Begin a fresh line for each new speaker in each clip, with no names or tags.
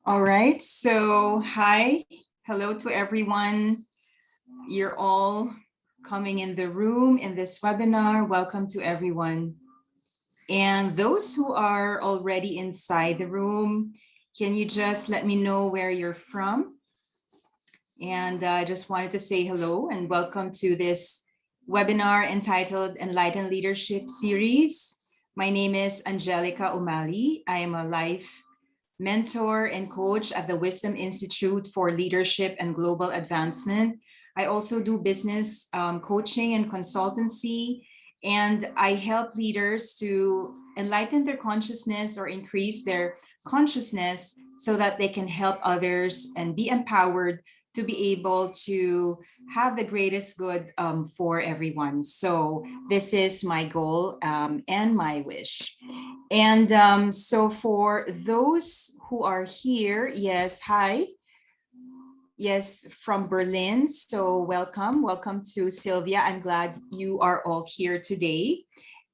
All right, so hi, hello to everyone. You're all coming in the room in this webinar. Welcome to everyone. And those who are already inside the room, can you just let me know where you're from? And I just wanted to say hello and welcome to this webinar entitled Enlightened Leadership Series. My name is Anglica O'Malley. I am a life mentor and coach at the Wisdom Institute for Leadership and Global Advancement. I also do business coaching and consultancy, and I help leaders to enlighten their consciousness or increase their consciousness so that they can help others and be empowered to be able to have the greatest good for everyone. So this is my goal and my wish. And so for those who are here, yes, hi. Yes, from Berlin. So welcome to Sylvia. I'm glad you are all here today.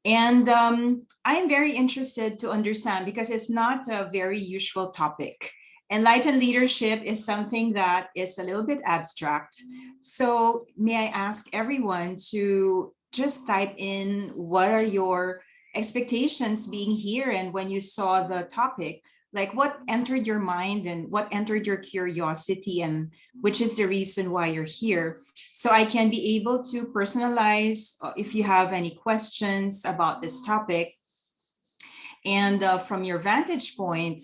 And I'm very interested to understand because it's not a very usual topic. Enlightened leadership is something that is a little bit abstract. So may I ask everyone to just type in what are your expectations being here, and when you saw the topic, like what entered your mind and what entered your curiosity, and which is the reason why you're here. So I can be able to personalize if you have any questions about this topic. And from your vantage point,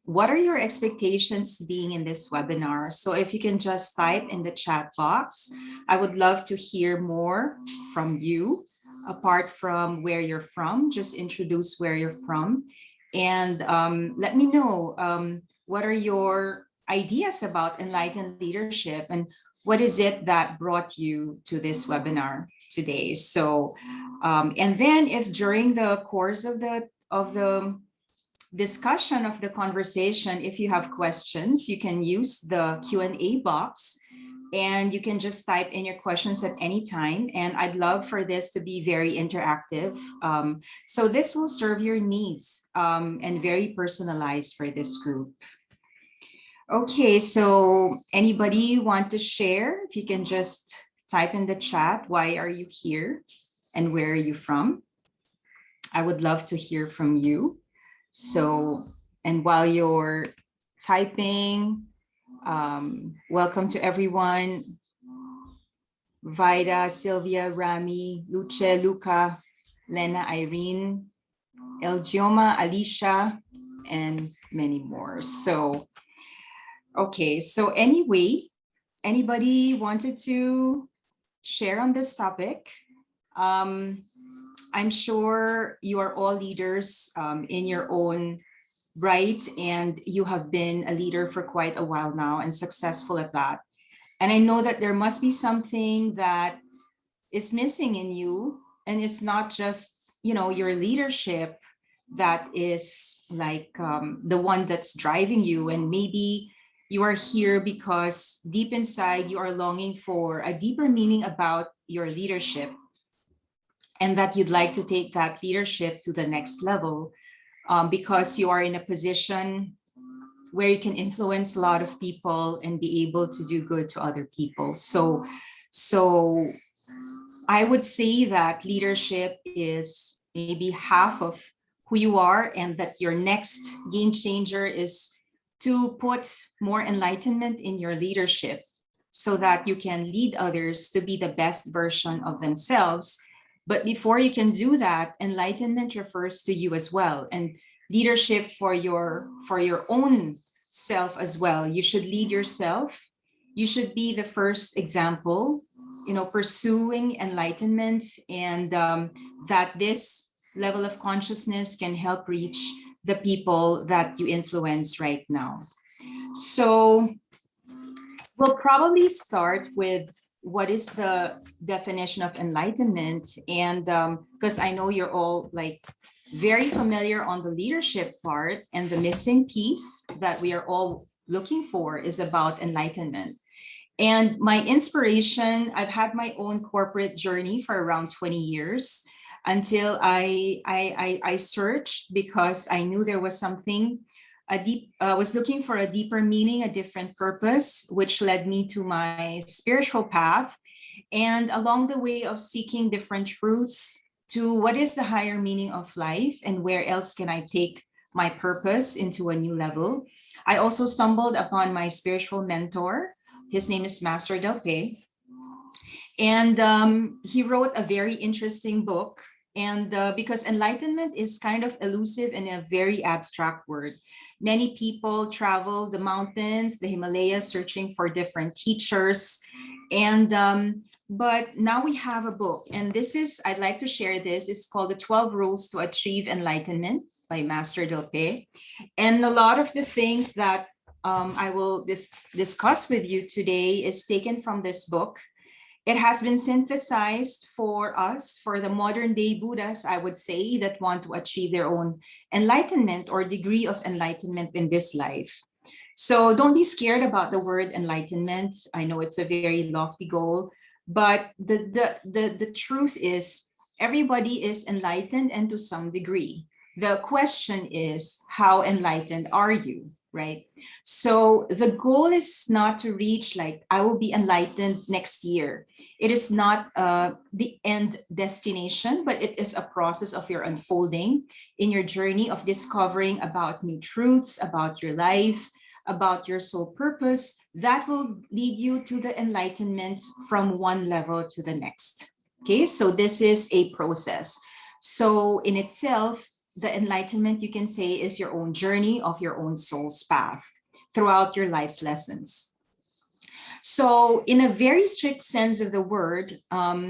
what are your expectations being in this webinar? So if you can just type in the chat box, I would love to hear more from you. Apart from where you're from, just introduce where you're from. And let me know what are your ideas about enlightened leadership, and what is it that brought you to this webinar today. So, and then if during the course of the discussion of the conversation, if you have questions, you can use the Q&A box and you can just type in your questions at any time. And I'd love for this to be very interactive. So this will serve your needs and very personalized for this group. Okay, so anybody want to share? If you can just type in the chat, why are you here and where are you from? I would love to hear from you. So, and while you're typing, welcome to everyone. Vida, Sylvia, Rami, Luce, Luca, Lena, Irene, Elgioma, Alicia, and many more. So, okay, so anyway, anybody wanted to share on this topic? I'm sure you are all leaders in your own right, and you have been a leader for quite a while now and successful at that. And I know that there must be something that is missing in you, and it's not just, you know, your leadership that is like the one that's driving you, and maybe you are here because deep inside you are longing for a deeper meaning about your leadership, and that you'd like to take that leadership to the next level because you are in a position where you can influence a lot of people and be able to do good to other people. So I would say that leadership is maybe half of who you are, and that your next game changer is to put more enlightenment in your leadership so that you can lead others to be the best version of themselves. But before you can do that, enlightenment refers to you as well, and leadership for your own self as well. You should lead yourself. You should be the first example, you know, pursuing enlightenment, and that this level of consciousness can help reach the people that you influence right now. So We'll probably start with what is the definition of enlightenment, and because I know you're all like very familiar on the leadership part, and the missing piece that we are all looking for is about enlightenment. And my inspiration, I've had my own corporate journey for around 20 years until I searched because I knew there was something a deep was looking for a deeper meaning, a different purpose, which led me to my spiritual path. And along the way of seeking different truths to what is the higher meaning of life and where else can I take my purpose into a new level, I also stumbled upon my spiritual mentor. His name is Master Delphi. And he wrote a very interesting book. And because enlightenment is kind of elusive and a very abstract word, many people travel the mountains, the Himalayas, searching for different teachers. And but now we have a book, and this is, I'd like to share this. It's called The 12 Rules to Achieve Enlightenment by Master Delphi. And a lot of the things that I will discuss with you today is taken from this book. It has been synthesized for us, for the modern day Buddhas, I would say, that want to achieve their own enlightenment or degree of enlightenment in this life. So don't be scared about the word enlightenment. I know it's a very lofty goal, but the truth is everybody is enlightened, and to some degree. The question is, how enlightened are you? Right? So the goal is not to reach like, I will be enlightened next year. It is not the end destination, but it is a process of your unfolding in your journey of discovering about new truths, about your life, about your soul purpose that will lead you to the enlightenment from one level to the next. Okay, so this is a process. So in itself, the enlightenment, you can say, is your own journey of your own soul's path throughout your life's lessons. So in a very strict sense of the word, the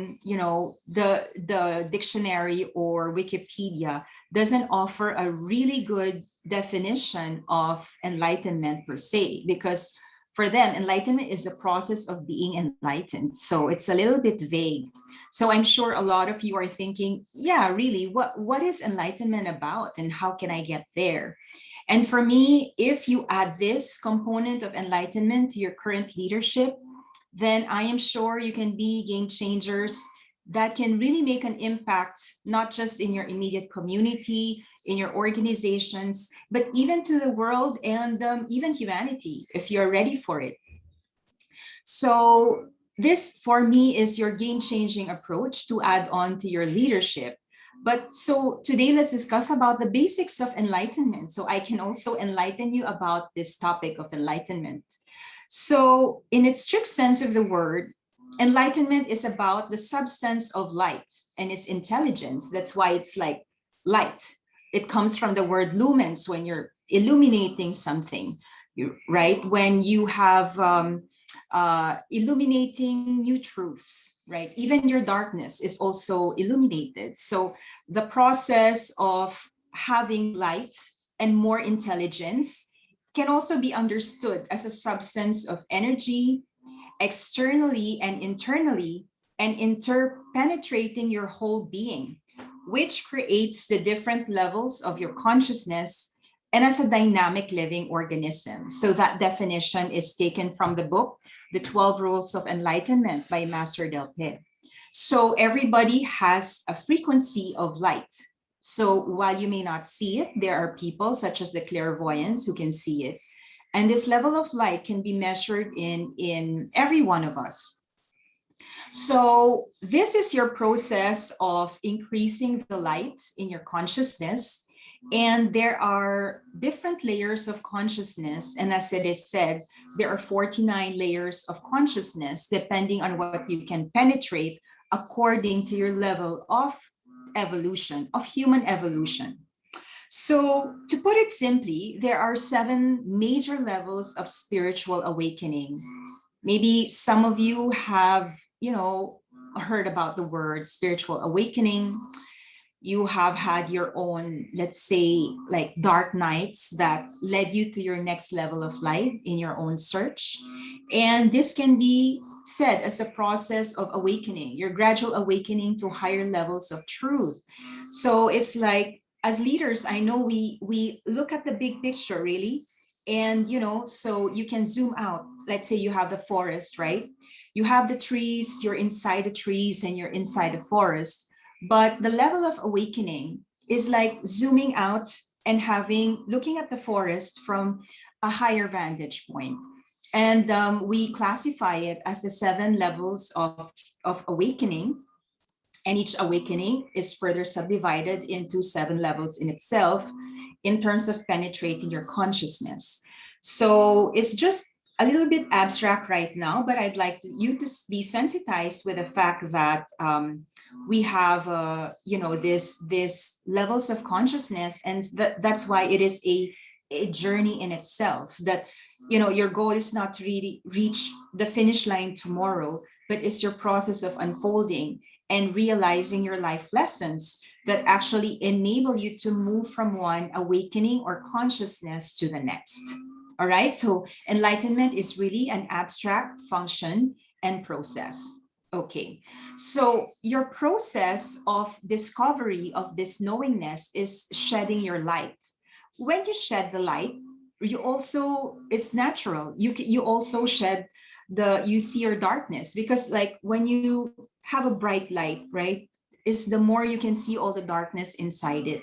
dictionary or Wikipedia doesn't offer a really good definition of enlightenment per se, because for them, enlightenment is a process of being enlightened. So it's a little bit vague. So I'm sure a lot of you are thinking, yeah, really, what is enlightenment about and how can I get there? And for me, if you add this component of enlightenment to your current leadership, then I am sure you can be game changers that can really make an impact, not just in your immediate community, in your organizations, but even to the world and even humanity, if you're ready for it. So this, for me, is your game-changing approach to add on to your leadership. But so today, let's discuss about the basics of enlightenment, so I can also enlighten you about this topic of enlightenment. So in its strict sense of the word, enlightenment is about the substance of light and its intelligence. That's why it's like light. It comes from the word lumens, when you're illuminating something, right? When you have illuminating new truths, right? Even your darkness is also illuminated. So the process of having light and more intelligence can also be understood as a substance of energy, externally and internally, and interpenetrating your whole being, which creates the different levels of your consciousness and as a dynamic living organism. So that definition is taken from the book, The 12 Rules of Enlightenment by Master Delphi. So everybody has a frequency of light. So while you may not see it, there are people such as the clairvoyants who can see it. And this level of light can be measured in every one of us. So this is your process of increasing the light in your consciousness. And there are different layers of consciousness. And as it is said, there are 49 layers of consciousness, depending on what you can penetrate according to your level of evolution, of human evolution. So to put it simply, there are 7 major levels of spiritual awakening. Maybe some of you have, heard about the word spiritual awakening. You have had your own, let's say, like dark nights that led you to your next level of life in your own search. And this can be said as a process of awakening, your gradual awakening to higher levels of truth. So it's like, as leaders, I know we look at the big picture, really. And so you can zoom out. Let's say you have the forest, right? You have the trees, you're inside the trees and you're inside the forest. But the level of awakening is like zooming out and looking at the forest from a higher vantage point. And we classify it as the 7 levels of awakening. And each awakening is further subdivided into 7 levels in itself in terms of penetrating your consciousness. So it's just a little bit abstract right now, but I'd like you to be sensitized with the fact that we have, this levels of consciousness, and that's why it is a journey in itself. That your goal is not to really reach the finish line tomorrow, but it's your process of unfolding and realizing your life lessons that actually enable you to move from one awakening or consciousness to the next. All right. So enlightenment is really an abstract function and process. Okay. So your process of discovery of this knowingness is shedding your light. When you shed the light, it's natural. You also shed you see your darkness, because like when you have a bright light, right, is the more you can see all the darkness inside it.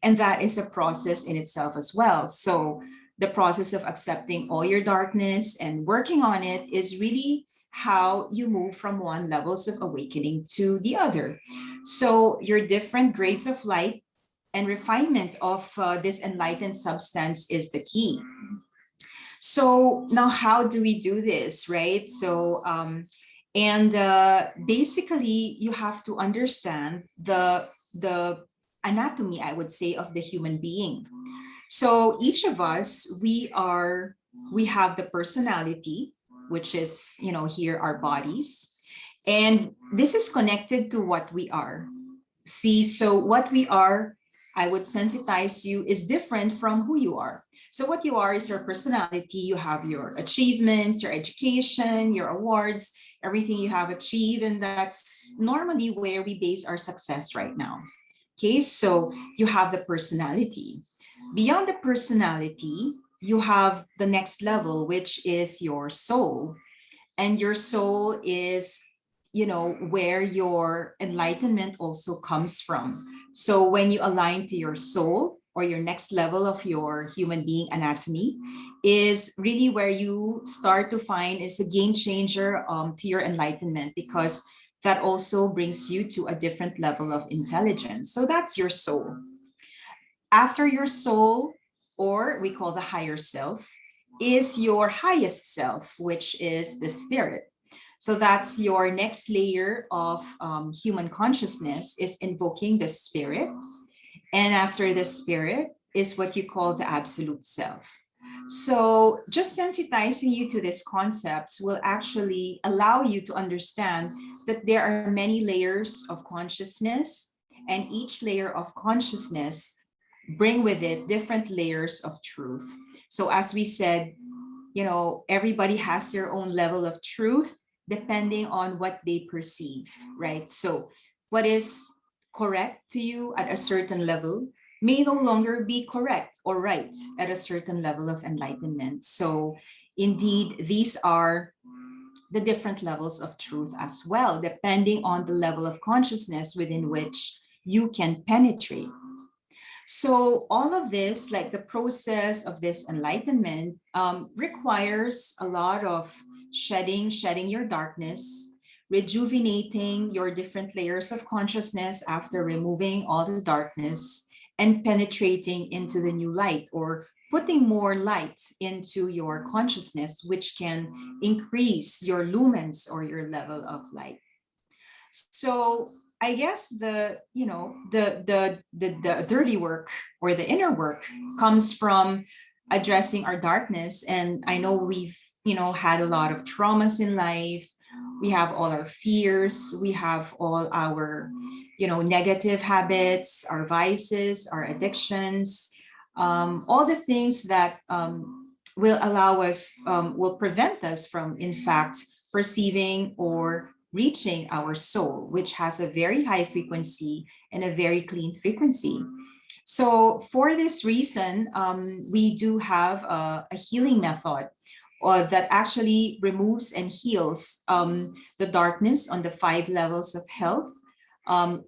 And that is a process in itself as well. So the process of accepting all your darkness and working on it is really how you move from one levels of awakening to the other. So your different grades of light and refinement of this enlightened substance is the key. So now, how do we do this, right? So, basically, you have to understand the anatomy, I would say, of the human being. So each of us, we have the personality, which is here our bodies, and this is connected to what we are. See, so what we are, I would sensitize you, is different from who you are. So what you are is your personality. You have your achievements, your education, your awards, everything you have achieved. And that's normally where we base our success right now. Okay, so you have the personality. Beyond the personality, you have the next level, which is your soul. And your soul is where your enlightenment also comes from. So when you align to your soul, or your next level of your human being anatomy, is really where you start to find is a game changer to your enlightenment, because that also brings you to a different level of intelligence. So that's your soul. After your soul, or we call the higher self, is your highest self, which is the spirit. So that's your next layer of human consciousness, is invoking the spirit. And after the spirit is what you call the absolute self. So just sensitizing you to these concepts will actually allow you to understand that there are many layers of consciousness, and each layer of consciousness bring with it different layers of truth. So as we said, everybody has their own level of truth depending on what they perceive, right? So what is correct to you at a certain level may no longer be correct or right at a certain level of enlightenment. So indeed, these are the different levels of truth as well, depending on the level of consciousness within which you can penetrate. So all of this, like the process of this enlightenment, requires a lot of shedding your darkness, rejuvenating your different layers of consciousness after removing all the darkness, and penetrating into the new light, or putting more light into your consciousness, which can increase your lumens, or your level of light. So I guess the dirty work, or the inner work, comes from addressing our darkness. And I know we've had a lot of traumas in life. We have all our fears. We have all our negative habits, our vices, our addictions, all the things that will allow us, will prevent us from, in fact, perceiving or reaching our soul, which has a very high frequency and a very clean frequency. So for this reason, we do have a healing method that actually removes and heals the darkness on the 5 levels of health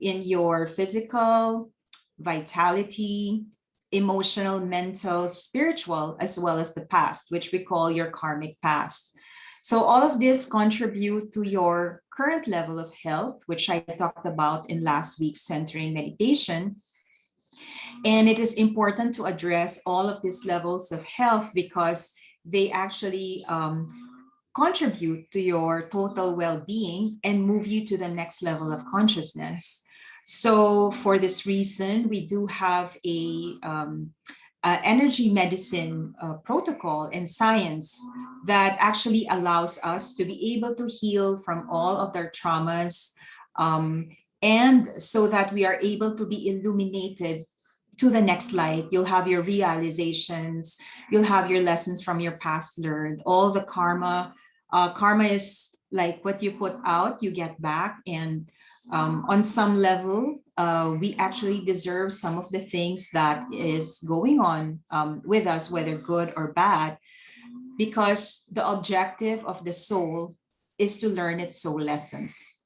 in your physical, vitality, emotional, mental, spiritual, as well as the past, which we call your karmic past. So all of this contribute to your current level of health, which I talked about in last week's centering meditation. And it is important to address all of these levels of health because they actually contribute to your total well-being and move you to the next level of consciousness. So for this reason, we do have a energy medicine protocol and science that actually allows us to be able to heal from all of their traumas, and so that we are able to be illuminated to the next light. You'll have your realizations, you'll have your lessons from your past learned, all the karma. Karma is like what you put out, you get back. And on some level, we actually deserve some of the things that is going on with us, whether good or bad, because the objective of the soul is to learn its soul lessons.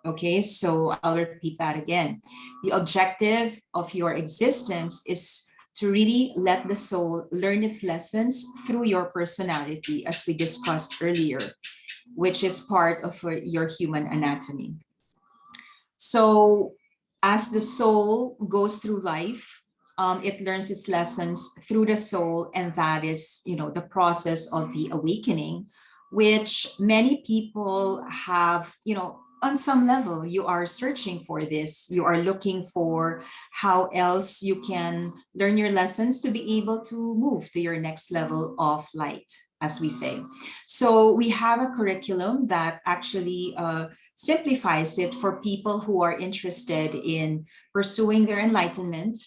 Okay, so I'll repeat that again. The objective of your existence is to really let the soul learn its lessons through your personality, as we discussed earlier, which is part of your human anatomy. So as the soul goes through life, it learns its lessons through the soul, and that is, the process of the awakening, which many people have, on some level, you are searching for this. You are looking for how else you can learn your lessons to be able to move to your next level of light, as we say. So we have a curriculum that actually simplifies it for people who are interested in pursuing their enlightenment.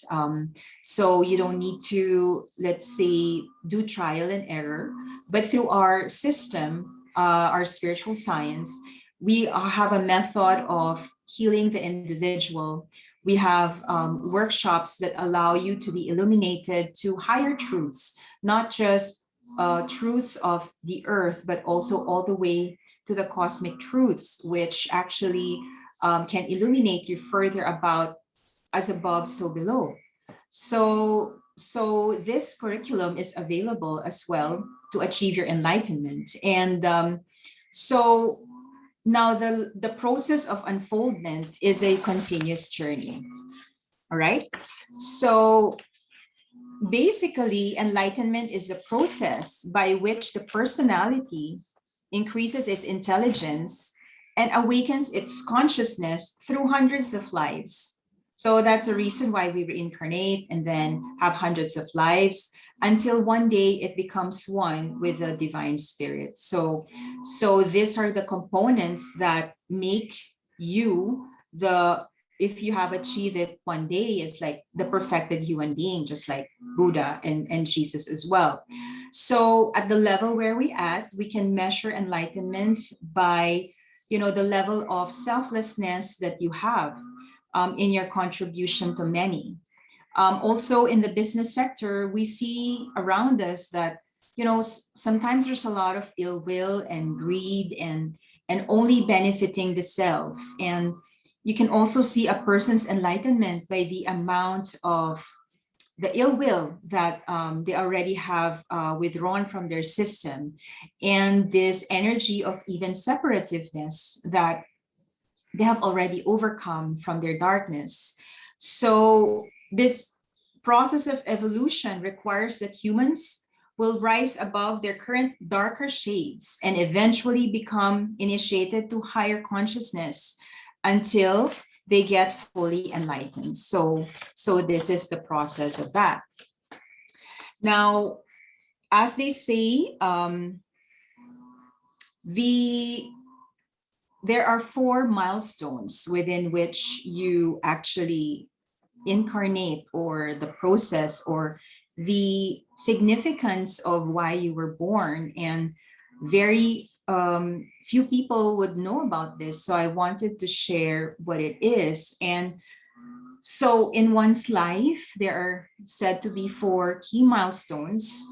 So you don't need to, let's say, do trial and error, but through our system, our spiritual science, we have a method of healing the individual. We have workshops that allow you to be illuminated to higher truths, not just truths of the earth, but also all the way to the cosmic truths, which actually can illuminate you further about as above, so below. So this curriculum is available as well to achieve your enlightenment. And so now the process of unfoldment is a continuous journey. All right. So basically, enlightenment is a process by which the personality increases its intelligence and awakens its consciousness through hundreds of lives. So that's the reason why we reincarnate and then have hundreds of lives until one day it becomes one with the divine spirit. So these are the components that make you if you have achieved it one day, it's like the perfected human being, just like Buddha and Jesus as well. So at the level where we at, we can measure enlightenment by, the level of selflessness that you have in your contribution to many. Also in the business sector, we see around us that, sometimes there's a lot of ill will and greed and only benefiting the self. And you can also see a person's enlightenment by the amount of the ill will that they already have withdrawn from their system, and this energy of even separativeness that they have already overcome from their darkness. So this process of evolution requires that humans will rise above their current darker shades and eventually become initiated to higher consciousness until they get fully enlightened. So this is the process of that. Now, as they say, there are 4 milestones within which you actually incarnate, or the process, or the significance of why you were born, and very few people would know about this. So I wanted to share what it is. And so in one's life, there are said to be four key milestones,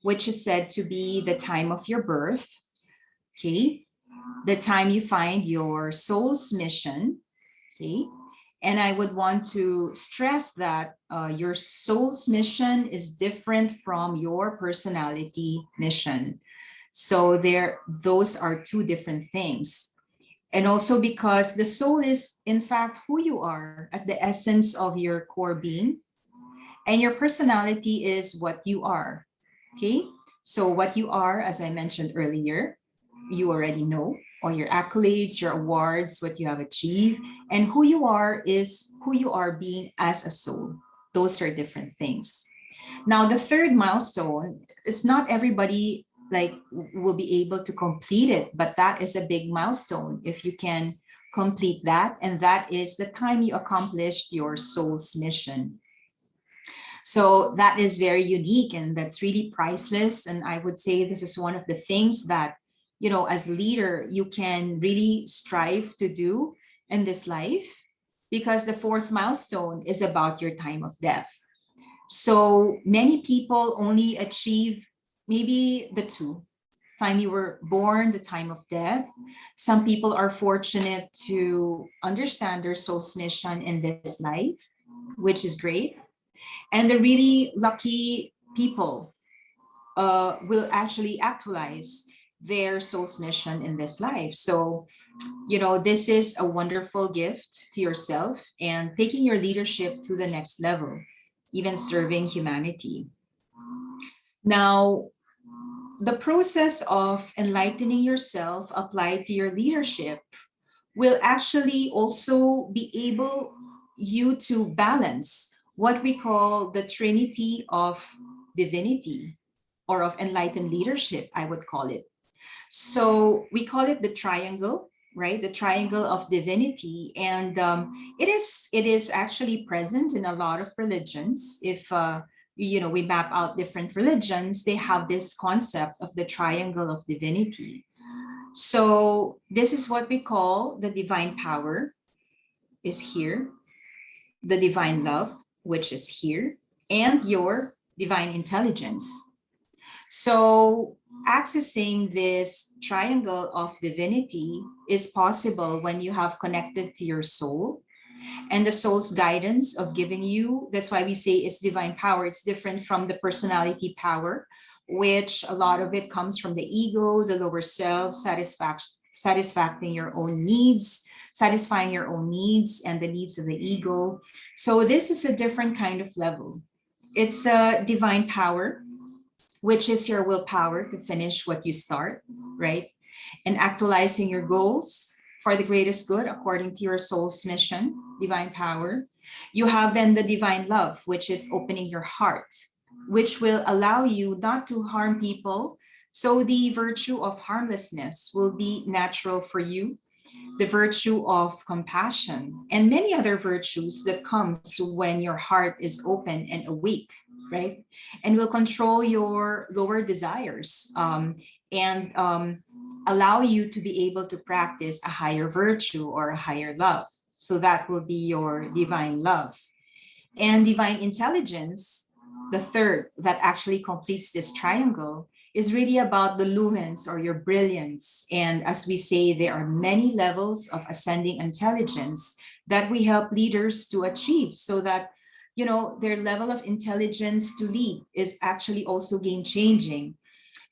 which is said to be the time of your birth, okay, the time you find your soul's mission, okay. And I would want to stress that your soul's mission is different from your personality mission. So those are two different things. And also because the soul is, in fact, who you are at the essence of your core being, and your personality is what you are. Okay. So, what you are, as I mentioned earlier, you already know all your accolades, your awards, what you have achieved, and who you are is who you are being as a soul. Those are different things. Now, the third milestone is not everybody like will be able to complete it, but that is a big milestone if you can complete that, and that is the time you accomplished your soul's mission. So that is very unique, and that's really priceless. And I would say this is one of the things that, as a leader, you can really strive to do in this life, because the fourth milestone is about your time of death. So many people only achieve maybe the two: time you were born, the time of death. Some people are fortunate to understand their soul's mission in this life, which is great. And the really lucky people will actually actualize their soul's mission in this life. So, this is a wonderful gift to yourself and taking your leadership to the next level, even serving humanity. Now, the process of enlightening yourself applied to your leadership will actually also be able you to balance what we call the Trinity of Divinity, or of enlightened leadership, I would call it. So we call it the triangle, right? The triangle of divinity, and it is actually present in a lot of religions. If we map out different religions, they have this concept of the triangle of divinity. So this is what we call the divine power is here, the divine love, which is here, and your divine intelligence. So accessing this triangle of divinity is possible when you have connected to your soul and the soul's guidance of giving you. That's why we say it's divine power. It's different from the personality power, which a lot of it comes from the ego, the lower self, satisfying your own needs, satisfying your own needs and the needs of the ego. So this is a different kind of level. It's a divine power, which is your willpower to finish what you start, right? And actualizing your goals for the greatest good according to your soul's mission, divine power. You have then the divine love, which is opening your heart, which will allow you not to harm people. So the virtue of harmlessness will be natural for you, the virtue of compassion, and many other virtues that comes when your heart is open and awake, right? And will control your lower desires, and allow you to be able to practice a higher virtue or a higher love. So that will be your divine love. And divine intelligence, the third that actually completes this triangle, is really about the lumens or your brilliance. And as we say, there are many levels of ascending intelligence that we help leaders to achieve, so that their level of intelligence to lead is actually also game changing.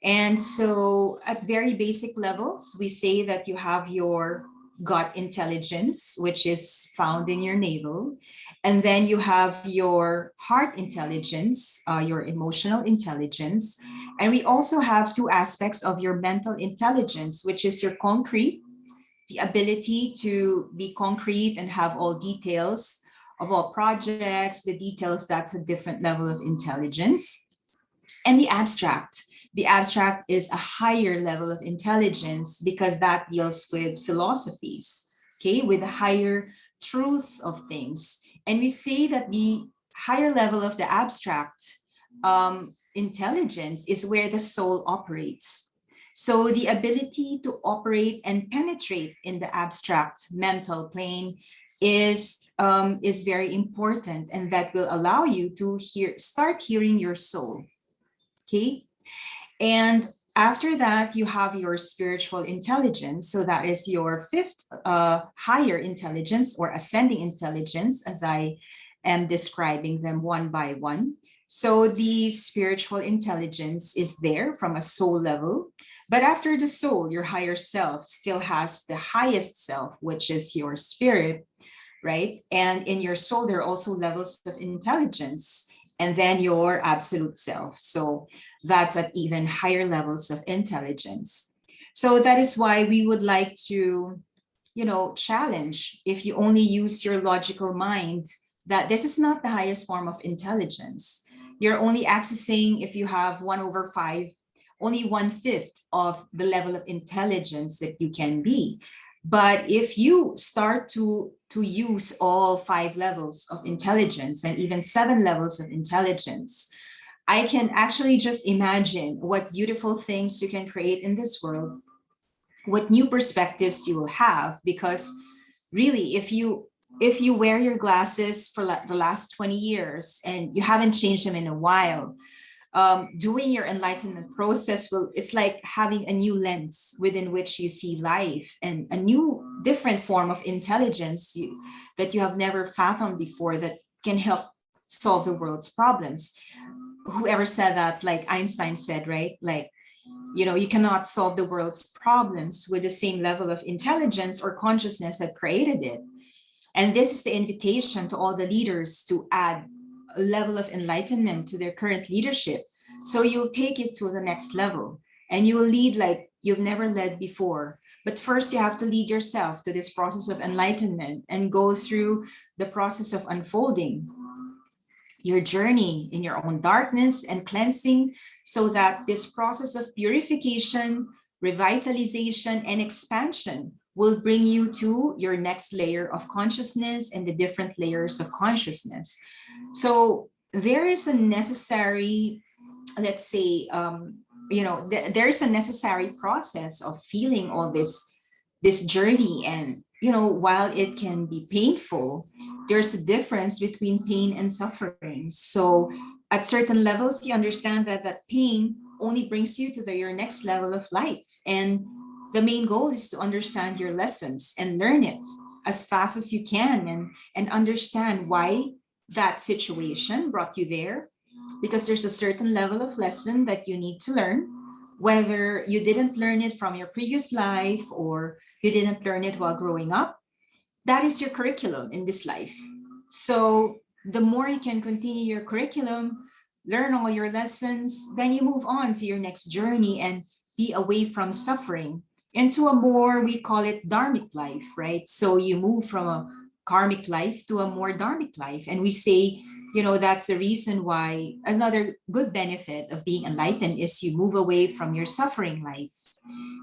And so at very basic levels, we say that you have your gut intelligence, which is found in your navel. And then you have your heart intelligence, your emotional intelligence. And we also have two aspects of your mental intelligence, which is your concrete, the ability to be concrete and have all details of all projects, the details, that's a different level of intelligence. And the abstract. The abstract is a higher level of intelligence because that deals with philosophies, okay, with the higher truths of things. And we say that the higher level of the abstract intelligence is where the soul operates. So the ability to operate and penetrate in the abstract mental plane is very important, and that will allow you to start hearing your soul. Okay, and after that, you have your spiritual intelligence. So that is your fifth higher intelligence or ascending intelligence, as I am describing them one by one. So the spiritual intelligence is there from a soul level. But after the soul, your higher self still has the highest self, which is your spirit, right? And in your soul, there are also levels of intelligence, and then your absolute self. So that's at even higher levels of intelligence. So that is why we would like to, challenge, if you only use your logical mind, that this is not the highest form of intelligence. You're only accessing, if you have 1/5, only 1/5 of the level of intelligence that you can be. But if you start to use all 5 levels of intelligence and even 7 levels of intelligence, I can actually just imagine what beautiful things you can create in this world, what new perspectives you will have. Because really, if you wear your glasses for the last 20 years and you haven't changed them in a while, doing your enlightenment process it's like having a new lens within which you see life, and a new different form of intelligence that you have never fathomed before, that can help solve the world's problems. Whoever said that, like Einstein said, right? Like, you cannot solve the world's problems with the same level of intelligence or consciousness that created it. And this is the invitation to all the leaders to add a level of enlightenment to their current leadership. So you'll take it to the next level and you will lead like you've never led before. But first, you have to lead yourself to this process of enlightenment and go through the process of unfolding your journey in your own darkness and cleansing, so that this process of purification, revitalization, and expansion will bring you to your next layer of consciousness and the different layers of consciousness. So there is a necessary, let's say, there's a necessary process of feeling all this journey. And while it can be painful, there's a difference between pain and suffering. So at certain levels, you understand that pain only brings you to your next level of light. And the main goal is to understand your lessons and learn it as fast as you can, and understand why that situation brought you there. Because there's a certain level of lesson that you need to learn, whether you didn't learn it from your previous life or you didn't learn it while growing up. That is your curriculum in this life. So the more you can continue your curriculum, learn all your lessons, then you move on to your next journey and be away from suffering into a more, we call it dharmic life, right? So you move from a karmic life to a more dharmic life. And we say, that's the reason why another good benefit of being enlightened is you move away from your suffering life.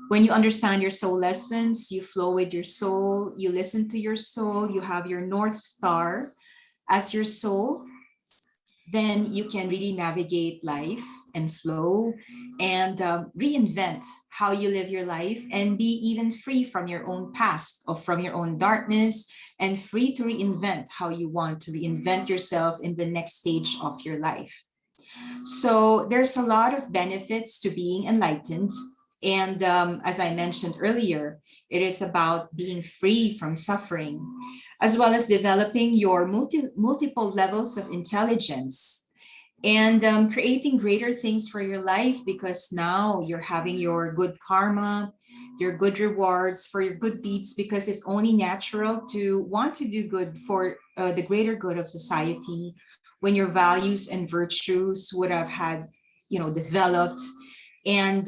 When you understand your soul lessons, you flow with your soul, you listen to your soul, you have your North Star as your soul, then you can really navigate life and flow and reinvent how you live your life, and be even free from your own past or from your own darkness, and free to reinvent how you want to reinvent yourself in the next stage of your life. So there's a lot of benefits to being enlightened. And as I mentioned earlier, it is about being free from suffering, as well as developing your multiple levels of intelligence, and creating greater things for your life, because now you're having your good karma, your good rewards for your good deeds, because it's only natural to want to do good for the greater good of society, when your values and virtues would have had, developed. And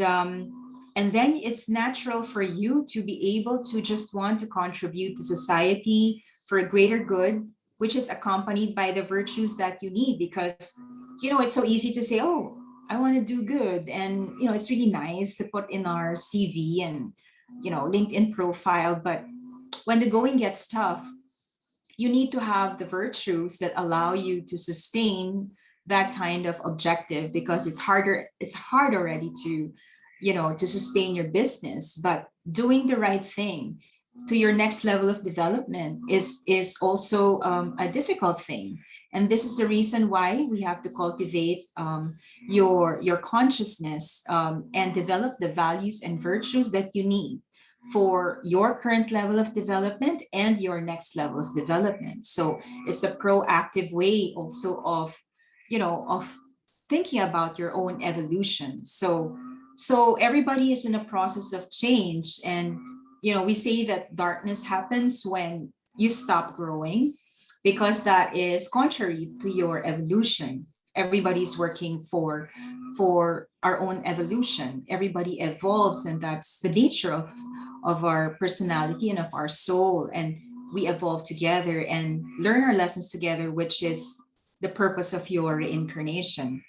then it's natural for you to be able to just want to contribute to society for a greater good, which is accompanied by the virtues that you need. Because it's so easy to say, oh, I want to do good, and it's really nice to put in our CV and LinkedIn profile. But when the going gets tough, you need to have the virtues that allow you to sustain that kind of objective, because it's hard already to, to sustain your business. But doing the right thing to your next level of development is also a difficult thing. And this is the reason why we have to cultivate your consciousness, and develop the values and virtues that you need for your current level of development and your next level of development. So it's a proactive way also of thinking about your own evolution. So everybody is in a process of change. And we say that darkness happens when you stop growing, because that is contrary to your evolution. Everybody's working for our own evolution. Everybody evolves, and that's the nature of our personality and of our soul. And we evolve together and learn our lessons together, which is the purpose of your reincarnation.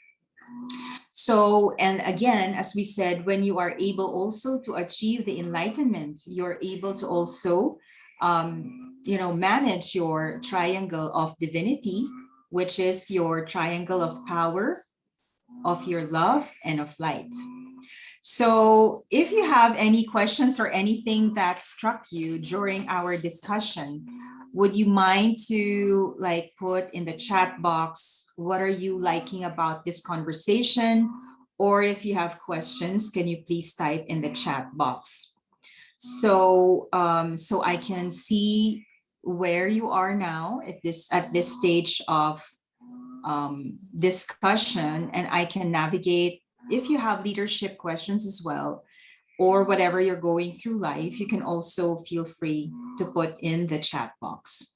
So, and again, as we said, when you are able also to achieve the enlightenment, you're able to also, manage your triangle of divinity, which is your triangle of power, of your love, and of light. So if you have any questions or anything that struck you during our discussion, would you mind to put in the chat box, what are you liking about this conversation? Or if you have questions, can you please type in the chat box? So so I can see where you are now at this stage of discussion, and I can navigate. If you have leadership questions as well, or whatever you're going through life, you can also feel free to put in the chat box.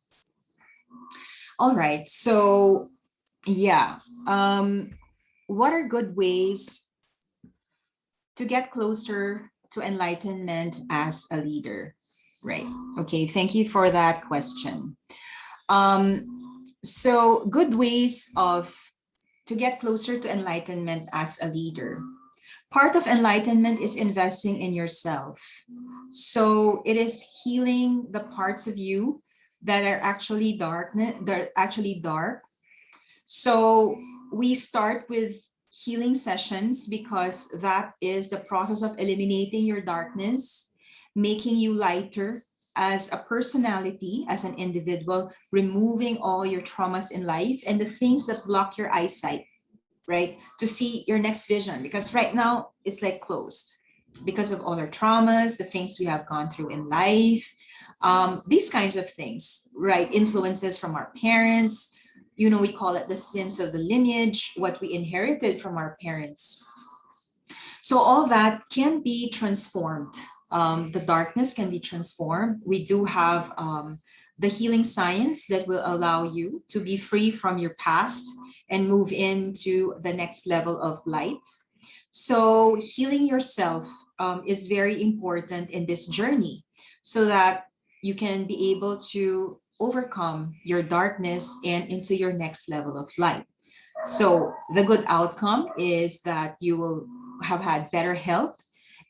All right, so yeah, what are good ways to get closer to enlightenment as a leader? Right, okay, thank you for that question. So good ways to get closer to enlightenment as a leader. Part of enlightenment is investing in yourself. So it is healing the parts of you that are actually dark. So we start with healing sessions, because that is the process of eliminating your darkness, making you lighter as a personality, as an individual, removing all your traumas in life and the things that block your eyesight, right? To see your next vision, because right now it's closed because of all our traumas, the things we have gone through in life, these kinds of things, right? Influences from our parents, we call it the sins of the lineage, what we inherited from our parents. So all that can be transformed. The darkness can be transformed. We do have the healing science that will allow you to be free from your past and move into the next level of light. So healing yourself is very important in this journey, so that you can be able to overcome your darkness and into your next level of light. So the good outcome is that you will have had better health,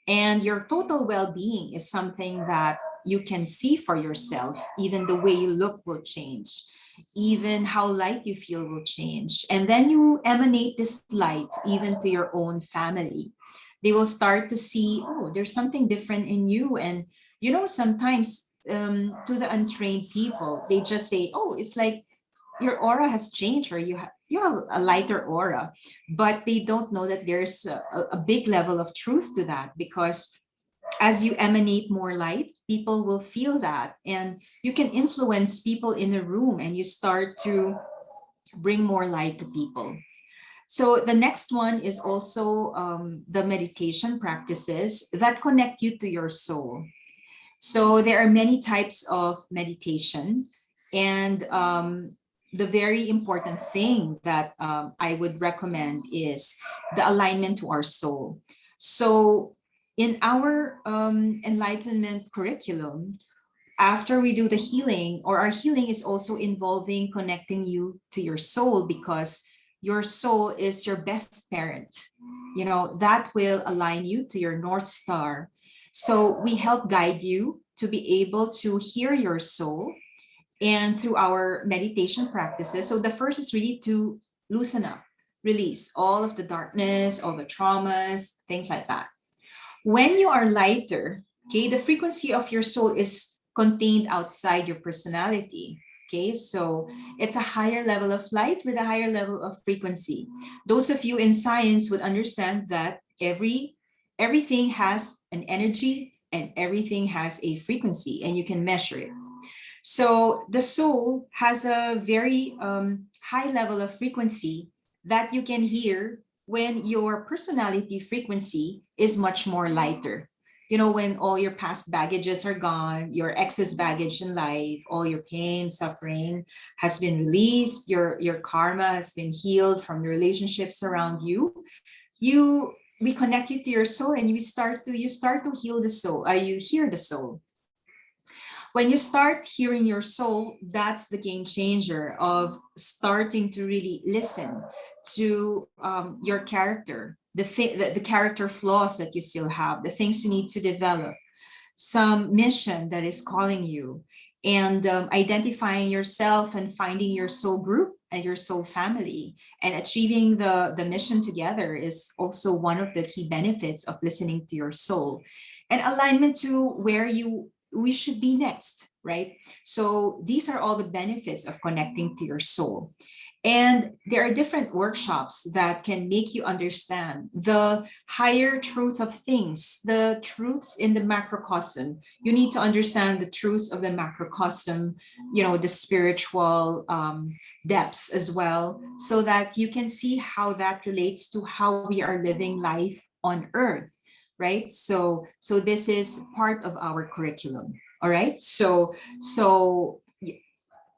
and your total well-being is something that you can see for yourself. Even the way you look will change. Even how light you feel will change. And then you emanate this light even to your own family. They will start to see, oh, there's something different in you. And, sometimes to the untrained people, they just say, oh, it's like your aura has changed, or you have a lighter aura, but they don't know that there's a big level of truth to that, because as you emanate more light, people will feel that, and you can influence people in a room, and you start to bring more light to people. So the next one is also the meditation practices that connect you to your soul. So there are many types of meditation, and the very important thing that I would recommend is the alignment to our soul. So in our enlightenment curriculum, after we do the healing, or our healing is also involving connecting you to your soul, because your soul is your best parent. That will align you to your North Star. So we help guide you to be able to hear your soul, and through our meditation practices. So the first is really to loosen up, release all of the darkness, all the traumas, things like that. When you are lighter, okay, the frequency of your soul is contained outside your personality. Okay, so it's a higher level of light with a higher level of frequency. Those of you in science would understand that everything has an energy and everything has a frequency, and you can measure it. So the soul has a very high level of frequency that you can hear when your personality frequency is much more lighter. You know, when all your past baggages are gone, your excess baggage in life, all your pain, suffering has been released, your karma has been healed from the relationships around you. You reconnect you to your soul, and you start to heal the soul. You hear the soul. When you start hearing your soul, that's the game changer of starting to really listen to your character, the character flaws that you still have, the things you need to develop, some mission that is calling you, and identifying yourself and finding your soul group and your soul family, and achieving the mission together is also one of the key benefits of listening to your soul, and alignment to where we should be next, right? So these are all the benefits of connecting to your soul. And there are different workshops that can make you understand the higher truth of things, the truths in the macrocosm. You need to understand the truths of the macrocosm, the spiritual depths as well, so that you can see how that relates to how we are living life on earth, right? So this is part of our curriculum. All right. So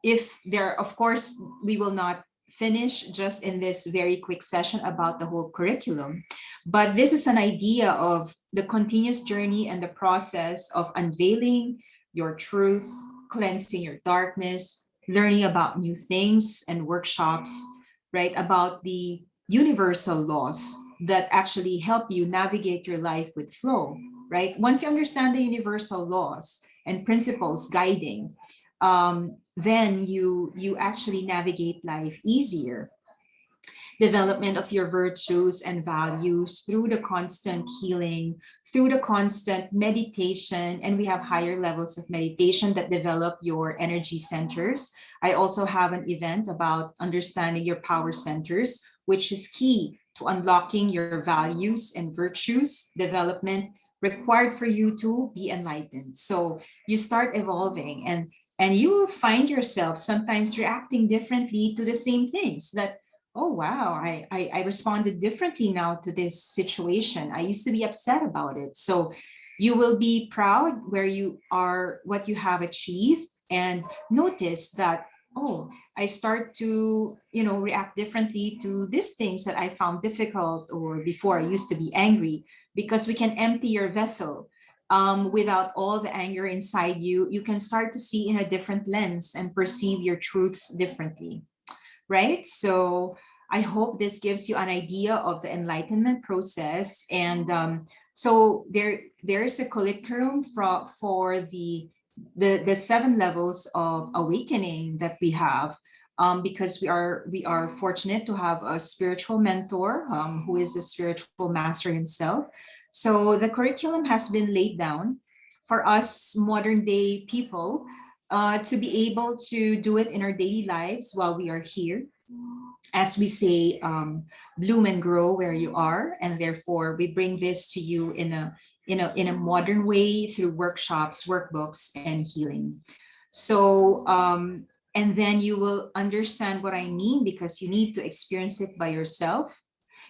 if there, of course, we will not finish just in this very quick session about the whole curriculum, but this is an idea of the continuous journey and the process of unveiling your truths, cleansing your darkness, learning about new things and workshops, right? About the universal laws that actually help you navigate your life with flow, right? Once you understand the universal laws and principles guiding, then you actually navigate life easier. Development of your virtues and values through the constant healing, through the constant meditation, and we have higher levels of meditation that develop your energy centers. I also have an event about understanding your power centers, which is key to unlocking your values and virtues development required for you to be enlightened. So you start evolving, and you will find yourself sometimes reacting differently to the same things that, oh wow, I responded differently now to this situation. I used to be upset about it. So you will be proud where you are, what you have achieved, and notice that, oh, I start to react differently to these things that I found difficult, or before I used to be angry, because we can empty your vessel. Without all the anger inside you, you can start to see in a different lens and perceive your truths differently, right? So I hope this gives you an idea of the enlightenment process. And so there is a curriculum for the 7 levels of awakening that we have. Because we are fortunate to have a spiritual mentor, who is a spiritual master himself. So the curriculum has been laid down for us modern day people, to be able to do it in our daily lives while we are here. As we say, bloom and grow where you are, and therefore we bring this to you in a modern way through workshops, workbooks, and healing. So and then you will understand what I mean, because you need to experience it by yourself.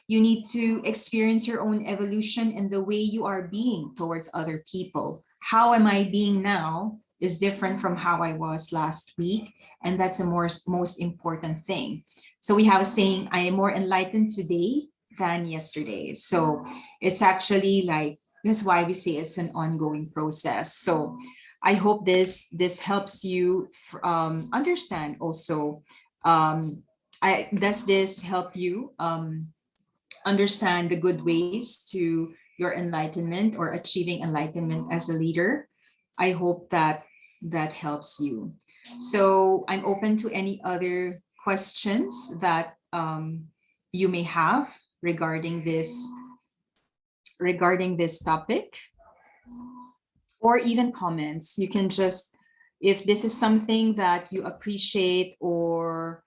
You need to experience your own evolution in the way you are being towards other people. How am I being now is different from how I was last week. And that's the most important thing. So we have a saying, I am more enlightened today than yesterday. So it's actually like, that's why we say it's an ongoing process. So I hope this helps you understand also. Does this help you understand the good ways to your enlightenment or achieving enlightenment as a leader? I hope that helps you. So I'm open to any other questions that you may have regarding this topic, or even comments. You can just, if this is something that you appreciate, or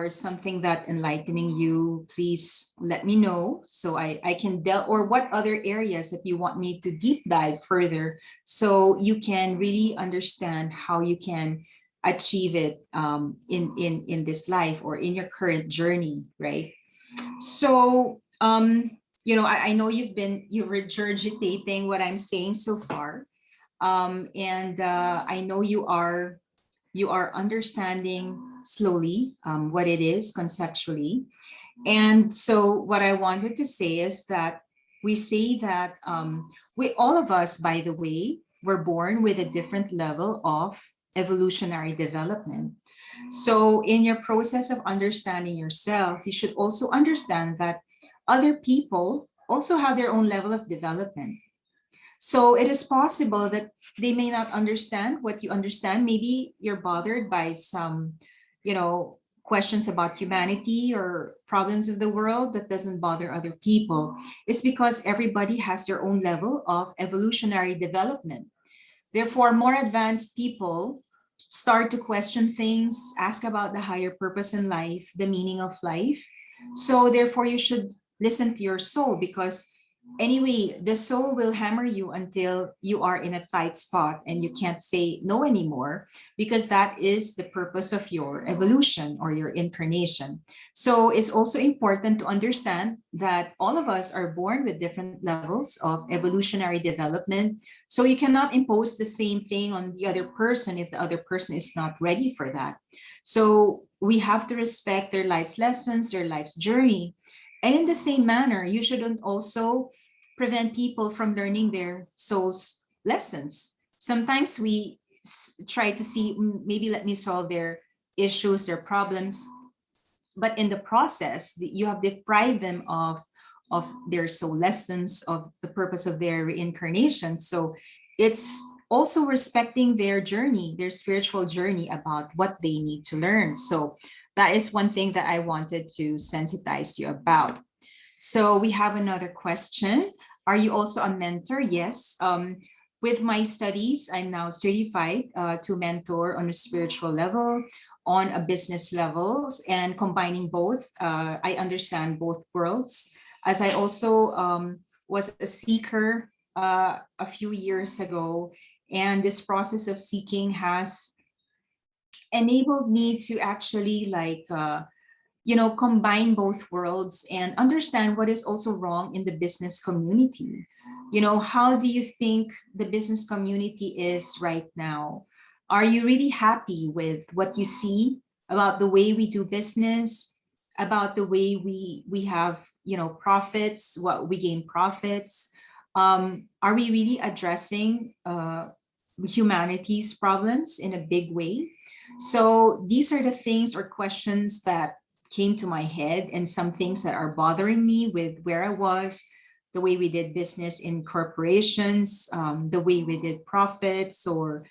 something that enlightening you, please let me know so I can or what other areas that you want me to deep dive further, so you can really understand how you can achieve it in this life or in your current journey, right? So I know you're regurgitating what I'm saying so far, and I know you are understanding slowly what it is conceptually. And so what I wanted to say is that we say that we, all of us, by the way, were born with a different level of evolutionary development. So in your process of understanding yourself, you should also understand that other people also have their own level of development. So it is possible that they may not understand what you understand. Maybe you're bothered by some, questions about humanity or problems of the world that doesn't bother other people. It's because everybody has their own level of evolutionary development. Therefore, more advanced people start to question things, ask about the higher purpose in life, the meaning of life. So, therefore, you should listen to your soul, because anyway, the soul will hammer you until you are in a tight spot and you can't say no anymore, because that is the purpose of your evolution or your incarnation. So it's also important to understand that all of us are born with different levels of evolutionary development. So you cannot impose the same thing on the other person if the other person is not ready for that. So we have to respect their life's lessons, their life's journey. And in the same manner, you shouldn't also prevent people from learning their soul's lessons. Sometimes we try to see, maybe let me solve their issues, their problems, but in the process, you have deprived them of their soul lessons, of the purpose of their reincarnation. So it's also respecting their journey, their spiritual journey, about what they need to learn. So that is one thing that I wanted to sensitize you about. So we have another question. Are you also a mentor? Yes. With my studies, I'm now certified to mentor on a spiritual level, on a business levels, and combining both. I understand both worlds, as I also was a seeker a few years ago. And this process of seeking has enabled me to actually combine both worlds and understand what is also wrong in the business community. How do you think the business community is right now? Are you really happy with what you see about the way we do business, about the way we have, profits, what we gain profits? Are we really addressing humanity's problems in a big way? So these are the things or questions that came to my head, and some things that are bothering me with where I was, the way we did business in corporations, the way we did profits, or,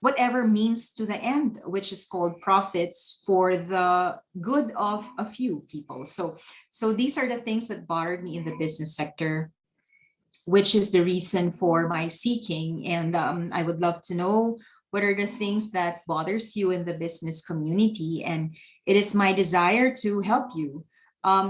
whatever means to the end, which is called profits for the good of a few people. So these are the things that bothered me in the business sector, which is the reason for my seeking. And I would love to know what are the things that bothers you in the business community. And it is my desire to help you,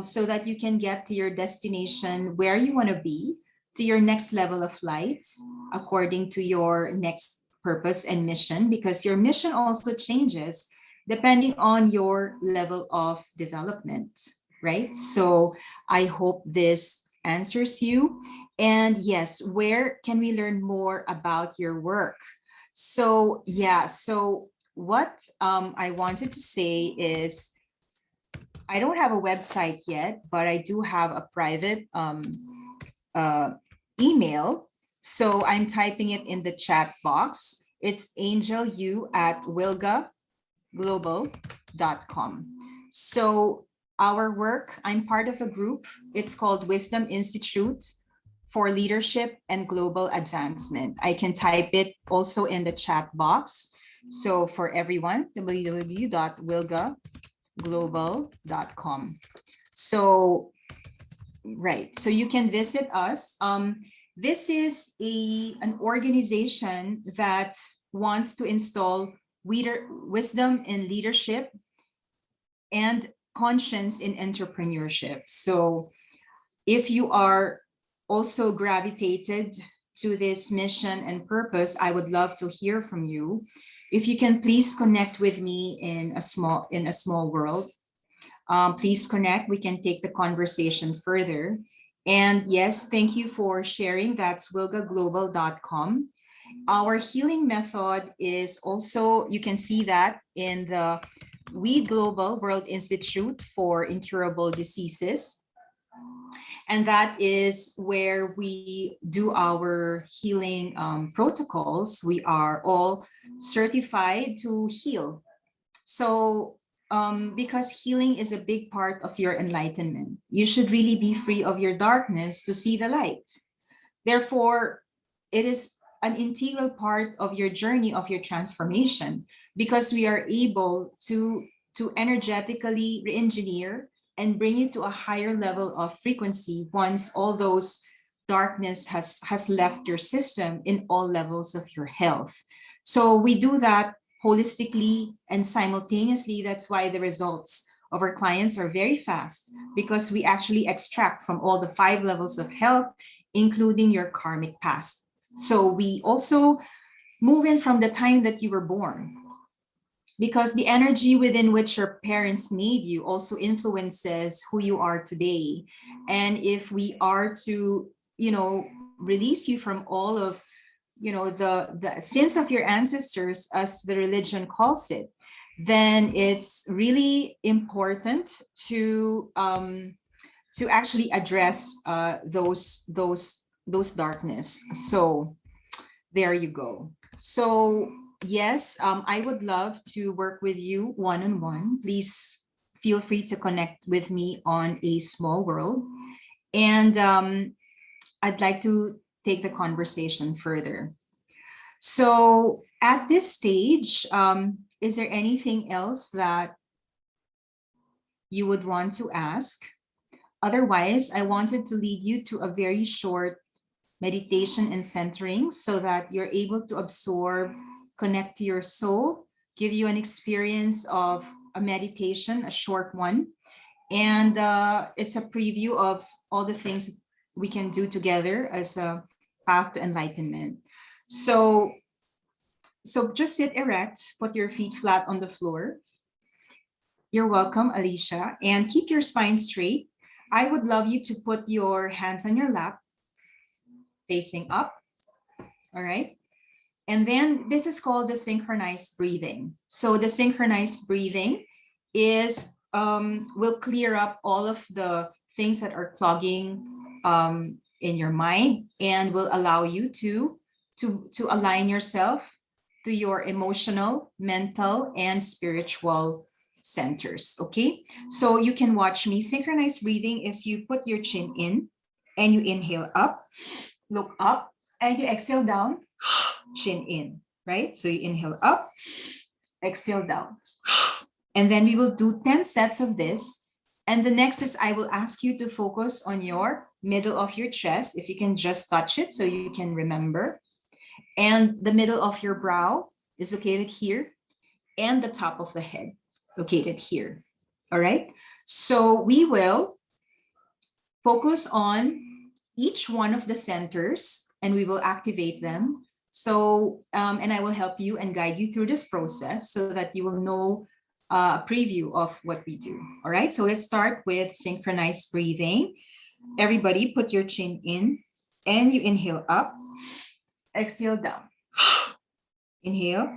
so that you can get to your destination, where you want to be, to your next level of light, according to your next purpose and mission, because your mission also changes depending on your level of development, right? So I hope this answers you. And yes, where can we learn more about your work? So yeah, so what I wanted to say is, I don't have a website yet, but I do have a private uh, email. So I'm typing it in the chat box. It's angelu@wilgaglobal.com. So our work, I'm part of a group. It's called Wisdom Institute for Leadership and Global Advancement. I can type it also in the chat box. So for everyone, www.wilga global.com. So, right. So you can visit us. This is an organization that wants to install wisdom in leadership and conscience in entrepreneurship. So if you are also gravitated to this mission and purpose, I would love to hear from you. If you can please connect with me in a small world. Please connect. We can take the conversation further. And yes, thank you for sharing. That's wilgaglobal.com. Our healing method is also, you can see that in the We Global World Institute for Incurable Diseases. And that is where we do our healing protocols. We are all certified to heal. So because healing is a big part of your enlightenment, you should really be free of your darkness to see the light. Therefore, it is an integral part of your journey of your transformation, because we are able to energetically re-engineer and bring you to a higher level of frequency once all those darkness has left your system in all levels of your health. So we do that holistically and simultaneously. That's why the results of our clients are very fast, because we actually extract from all the 5 levels of health, including your karmic past. So we also move in from the time that you were born, because the energy within which your parents made you also influences who you are today. And if we are to, release you from all of, the sins of your ancestors, as the religion calls it, then it's really important to actually address those darkness. So there you go. So yes, I would love to work with you one-on-one. Please feel free to connect with me on A Small World. And I'd like to take the conversation further. So at this stage, is there anything else that you would want to ask? Otherwise, I wanted to lead you to a very short meditation and centering so that you're able to absorb, connect to your soul, give you an experience of a meditation, a short one. And it's a preview of all the things we can do together as a path to enlightenment. So just sit erect, put your feet flat on the floor. You're welcome, Alicia, and keep your spine straight. I would love you to put your hands on your lap, facing up. All right. And then this is called the synchronized breathing. So the synchronized breathing is will clear up all of the things that are clogging in your mind, and will allow you to align yourself to your emotional, mental, and spiritual centers. Okay, so you can watch me. Synchronized breathing is you put your chin in and you inhale up, look up, and you exhale down, chin in, right? So you inhale up, exhale down. And then we will do 10 sets of this. And the next is I will ask you to focus on your middle of your chest, if you can just touch it so you can remember. And the middle of your brow is located here, and the top of the head located here. All right. So we will focus on each one of the centers and we will activate them. So, and I will help you and guide you through this process so that you will know a preview of what we do. All right. So let's start with synchronized breathing. Everybody put your chin in and you inhale up, exhale down. Inhale.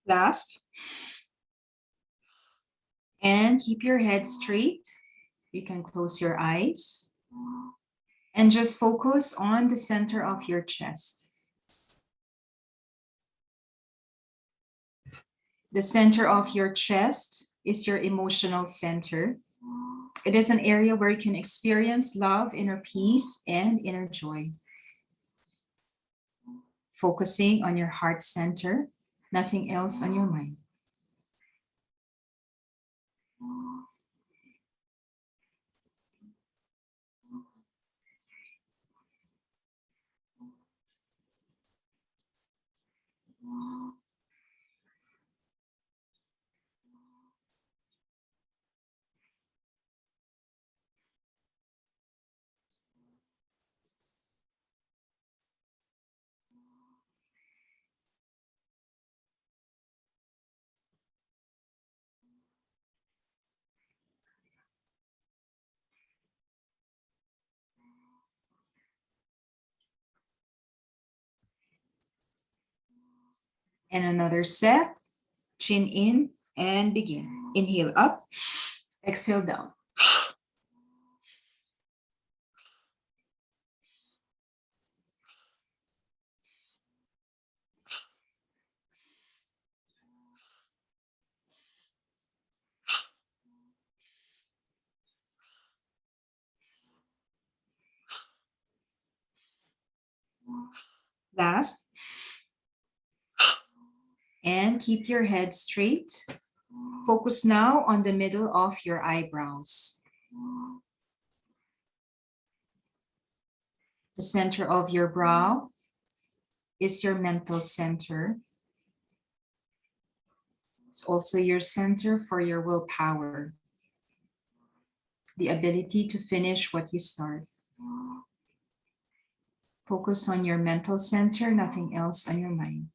Last. And keep your head straight. You can close your eyes. And just focus on the center of your chest. The center of your chest is your emotional center. It is an area where you can experience love, inner peace, and inner joy. Focusing on your heart center, nothing else on your mind. And another set, chin in and begin. Inhale up, exhale down. Last. And keep your head straight. Focus now on the middle of your eyebrows. The center of your brow is your mental center. It's also your center for your willpower, the ability to finish what you start. Focus on your mental center, nothing else on your mind.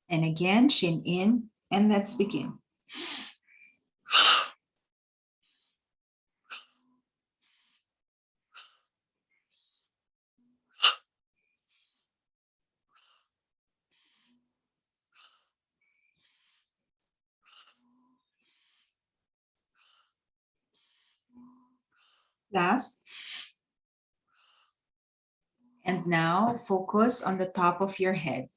And again, chin in, and let's begin. Last. And now focus on the top of your head.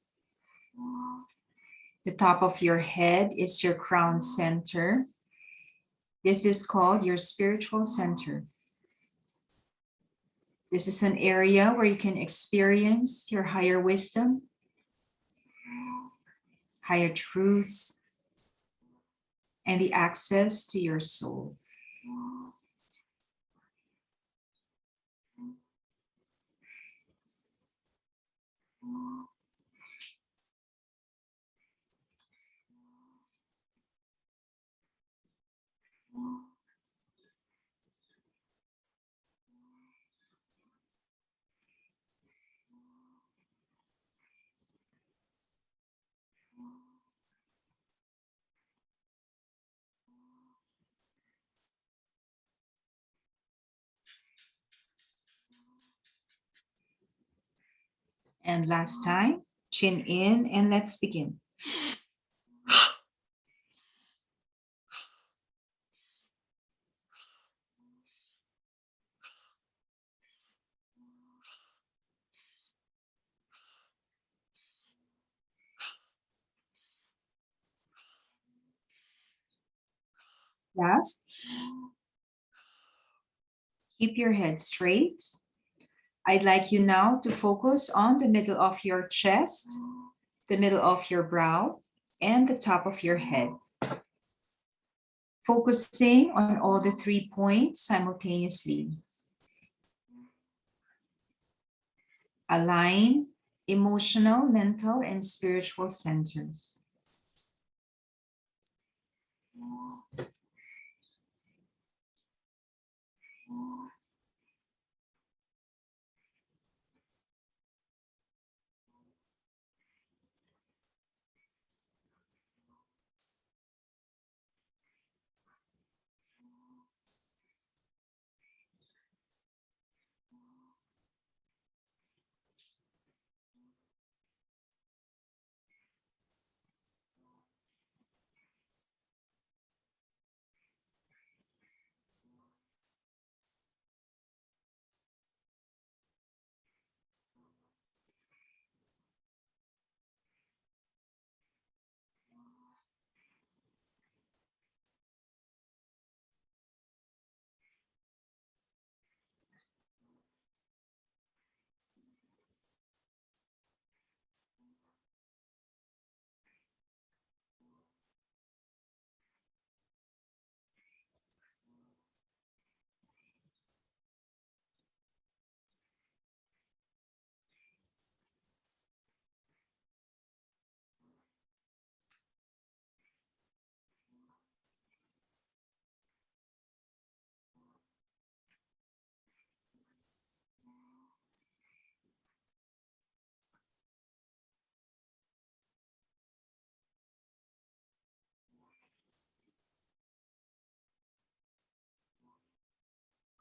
The top of your head is your crown center. This is called your spiritual center. This is an area where you can experience your higher wisdom, higher truths, and the access to your soul. And last time, chin in, and let's begin. Last. Keep your head straight. I'd like you now to focus on the middle of your chest, the middle of your brow, and the top of your head. Focusing on all the 3 points simultaneously. align emotional, mental, and spiritual centers.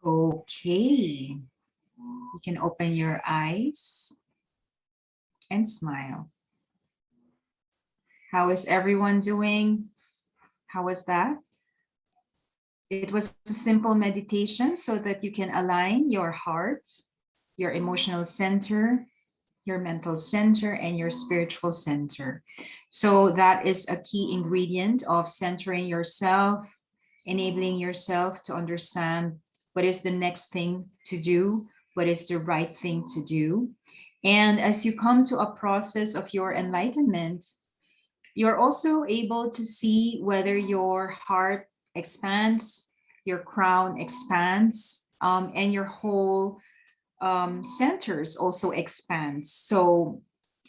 Okay, you can open your eyes and smile. How is everyone doing? How was that? It was a simple meditation so that you can align your heart, your emotional center, your mental center, and your spiritual center. So that is a key ingredient of centering yourself, enabling yourself to understand what is the next thing to do, what is the right thing to do. And as you come to a process of your enlightenment, you're also able to see whether your heart expands, your crown expands, and your whole centers also expands. So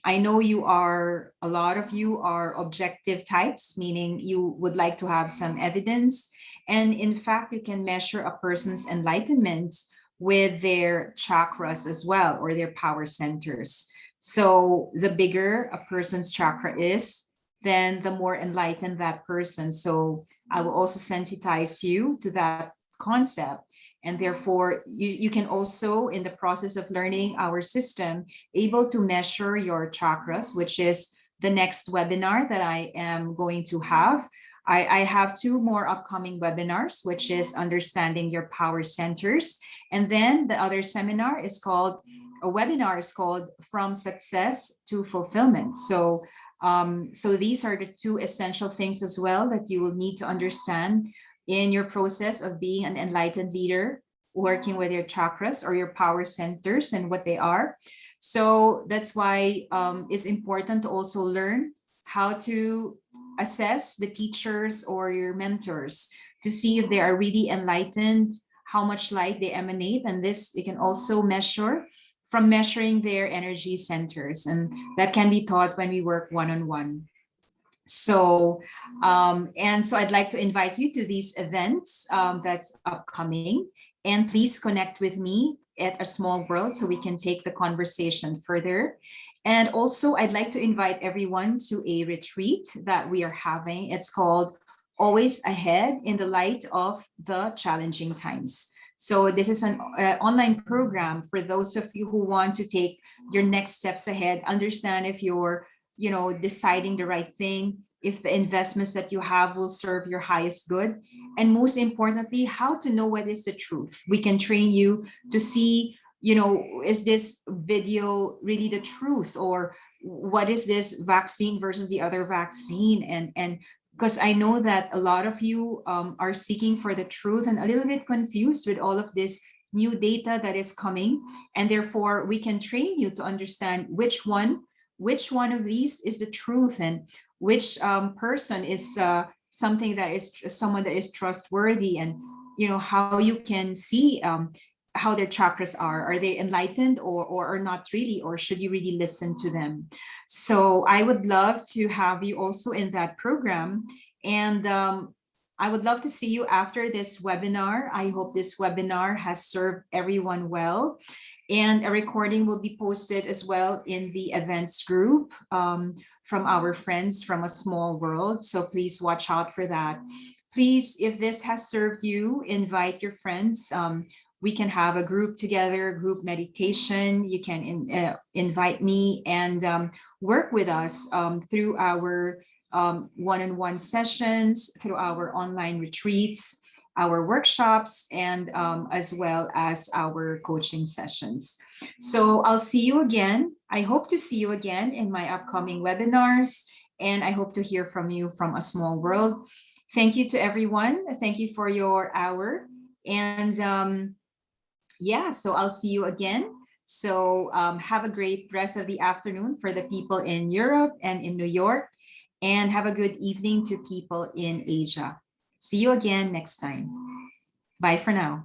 I know a lot of you are objective types, meaning you would like to have some evidence. And in fact, you can measure a person's enlightenment with their chakras as well, or their power centers. So the bigger a person's chakra is, then the more enlightened that person. So I will also sensitize you to that concept. And therefore, you can also, in the process of learning our system, able to measure your chakras, which is the next webinar that I am going to have. I have two more upcoming webinars, which is understanding your power centers. And then the other webinar is called From Success to Fulfillment. So these are the two essential things as well that you will need to understand in your process of being an enlightened leader, working with your chakras or your power centers and what they are. So that's why it's important to also learn how to assess the teachers or your mentors to see if they are really enlightened, how much light they emanate. And this you can also measure from measuring their energy centers. And that can be taught when we work one-on-one. So, and so I'd like to invite you to these events that's upcoming. And please connect with me at A Small World so we can take the conversation further. And also, I'd like to invite everyone to a retreat that we are having. It's called Always Ahead in the Light of the Challenging Times. So this is an online program for those of you who want to take your next steps ahead, understand if you're deciding the right thing, if the investments that you have will serve your highest good, and most importantly, how to know what is the truth. We can train you to see, is this video really the truth, or what is this vaccine versus the other vaccine? And because I know that a lot of you are seeking for the truth and a little bit confused with all of this new data that is coming, and therefore we can train you to understand which one of these is the truth, and which person is someone that is trustworthy, and how you can see how their chakras are. Are they enlightened or not really, or should you really listen to them? So I would love to have you also in that program. And I would love to see you after this webinar. I hope this webinar has served everyone well. And a recording will be posted as well in the events group from our friends from A Small World. So please watch out for that. Please, if this has served you, invite your friends. We can have a group together, group meditation. You can invite me and work with us through our one-on-one sessions, through our online retreats, our workshops, and as well as our coaching sessions. So I'll see you again. I hope to see you again in my upcoming webinars, and I hope to hear from you from A Small World. Thank you to everyone. Thank you for your hour. And yeah, so I'll see you again. So have a great rest of the afternoon for the people in Europe and in New York, and have a good evening to people in Asia. See you again next time. Bye for now.